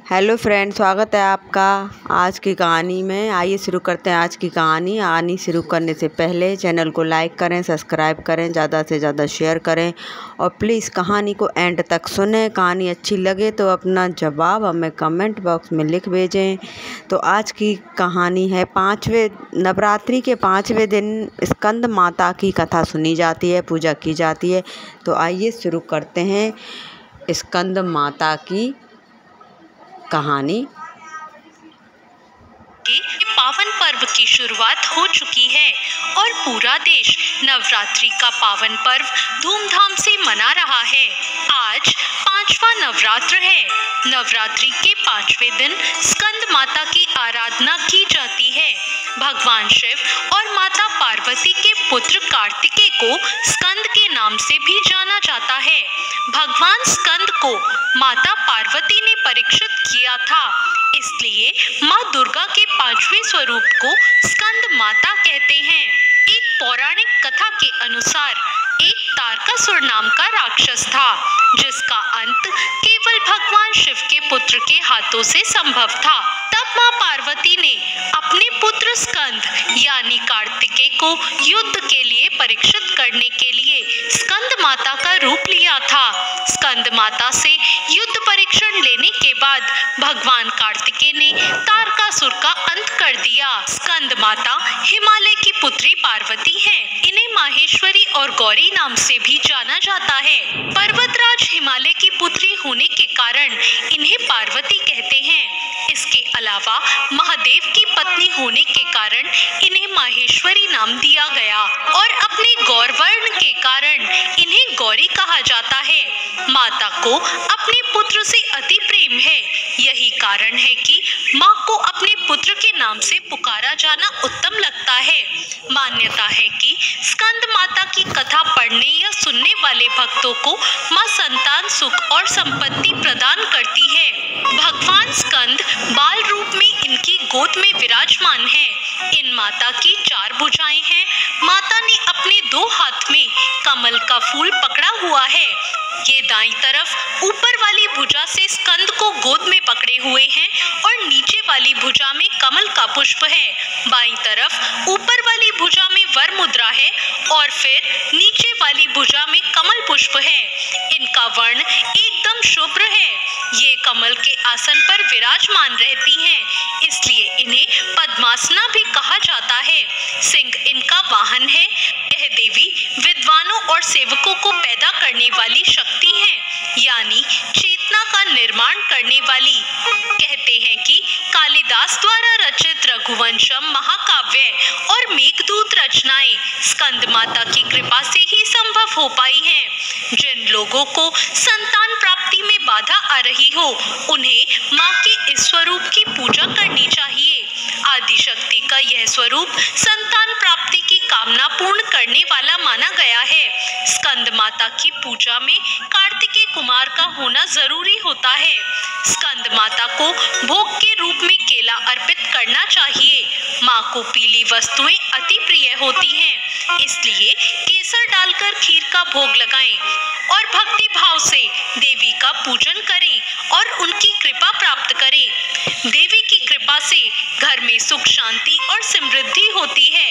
Hello friend, स्वागत है आपका आज की कहानी में। आइए शुरू करते हैं आज की कहानी शुरू करने से पहले चैनल को लाइक करें, सब्सक्राइब करें, ज़्यादा से ज़्यादा शेयर करें और प्लीज़ कहानी को एंड तक सुनें। कहानी अच्छी लगे तो अपना जवाब हमें कमेंट बॉक्स में लिख भेजें। तो आज की कहानी है नवरात्रि के 5वें दिन स्कंद माता की कथा सुनी जाती है, पूजा की जाती है। तो आइए शुरू करते हैं स्कंद माता की कहानी। पावन पर्व की शुरुआत हो चुकी है और पूरा देश नवरात्रि का पावन पर्व धूमधाम से मना रहा है। आज 5वां नवरात्र है। नवरात्रि के 5वें दिन स्कंद माता की आराधना की जाती है। भगवान शिव और माता पार्वती के पुत्र कार्तिकेय को स्कंद के नाम से भी जाना जाता है। भगवान स्कंद को माता पार्वती ने परीक्षित किया था, इसलिए माँ दुर्गा के 5वें स्वरूप को स्कंद माता कहते हैं। एक पौराणिक कथा के अनुसार एक तारकासुर नाम का राक्षस था, जिसका अंत केवल भगवान शिव के पुत्र के हाथों से संभव था। तब माँ पार्वती ने अपने पुत्र स्कंद यानी कार्तिकेय को युद्ध के लिए परीक्षित करने के लिए स्कंद माता का रूप लिया था। स्कंद माता से युद्ध परीक्षण लेने के बाद भगवान कार्तिकेय ने तारकासुर का अंत कर दिया। स्कंद माता हिमालय की पुत्री पार्वती है। इन्हें माहेश्वरी और गौरी नाम से भी जाना जाता है। पर्वतराज हिमालय की पुत्री होने के कारण इन्हें पार्वती कहते हैं। इसके अलावा महादेव की पत्नी होने के कारण इन्हें माहेश्वरी नाम दिया गया और अपने गौरवर्ण के कारण इन्हें गौरी कहा जाता है। माता को अपने पुत्र से अति प्रेम है। यही कारण है कि माँ को अपने पुत्र के नाम से पुकारा जाना उत्तम लगता है। मान्यता है कि स्कंद माता की कथा पढ़ने या सुनने वाले भक्तों को माँ संतान सुख और संपत्ति प्रदान करती है। भगवान स्कंद बाल रूप में इनकी गोद में विराजमान है। इन माता की 4 भुजाएं हैं। माता ने अपने 2 हाथ में कमल का फूल पकड़ा हुआ है। ये दाईं तरफ ऊपर वाली भुजा से स्कंद को गोद में पकड़े हुए हैं और नीचे वाली भुजा में कमल का पुष्प है। बाईं तरफ ऊपर वाली भुजा में वर मुद्रा है और फिर नीचे वाली भुजा में कमल पुष्प है। इनका वर्ण एकदम शुभ्र है। ये कमल के आसन पर विराजमान रहती हैं, इसलिए इन्हें पद्मासना भी कहा जाता है। सिंह इनका वाहन है। यह देवी विद्वानों और सेवकों को पैदा करने वाली शक्ति है, यानी चेतना का निर्माण करने वाली। कहते हैं कि कालिदास द्वारा रचित रघुवंशम महाकाव्य और मेघदूत रचनाएं स्कंद माता की कृपा से ही संभव हो पाई हैं। जिन लोगों को संतान प्राप्ति में बाधा आ रही हो, उन्हें माँ के इस स्वरूप की पूजा करनी चाहिए। आदि शक्ति का यह स्वरूप संतान प्राप्ति की कामना पूर्ण करने वाला माना गया है। स्कंद माता की पूजा में कार्तिकेय कुमार का होना जरूरी होता है। स्कंद माता को भोग के रूप में केला अर्पित करना चाहिए। माँ को पीली वस्तुएं अति प्रिय होती हैं, इसलिए केसर डालकर खीर का भोग लगाएं और भक्ति भाव से देवी का पूजन करें और उनकी कृपा प्राप्त करें। देवी की कृपा से घर में सुख शांति और समृद्धि होती है।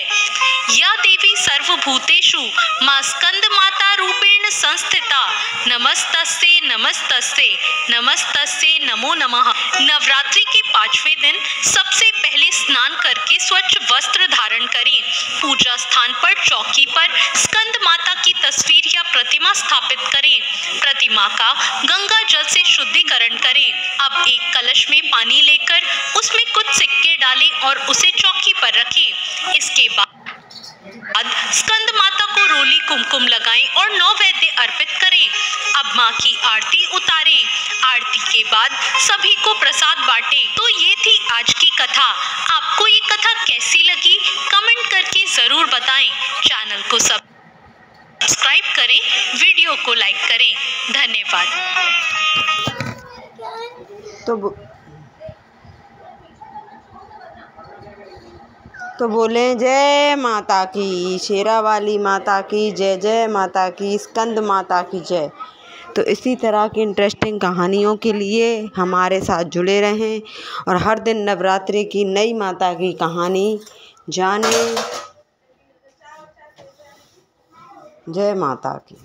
या देवी सर्वभूतेषु मां स्कंद माता रूपेण संस्थिता नमस्तस्ते नमस्तस्ते नमस्तस्ते नमो नमः। नवरात्रि के 5वें दिन सबसे पहले स्नान करके स्वच्छ वस्त्र धारण करें। पूजा स्थान पर चौकी पर स्कंद माता की तस्वीर या प्रतिमा स्थापित करें। प्रतिमा का गंगा जल से शुद्धिकरण करें। अब एक कलश में पानी लेकर उसमें कुछ सिक्के डालें और उसे चौकी पर रखें। इसके बाद स्कंद माता को रोली कुमकुम लगाएं और नैवेद्य अर्पित करें। अब माँ की आरती उतारें। आरती के बाद सभी को प्रसाद बांटें। तो ये थी आज की कथा। आपको ये कथा कैसी लगी कमेंट करके जरूर बताएं। चैनल को सब्सक्राइब करें, वीडियो को लाइक करें। धन्यवाद। तो बोले जय माता की, शेरा वाली माता की जय, जय माता की, स्कंद माता की जय। तो इसी तरह की इंटरेस्टिंग कहानियों के लिए हमारे साथ जुड़े रहें और हर दिन नवरात्रि की नई माता की कहानी जानें। जय माता की।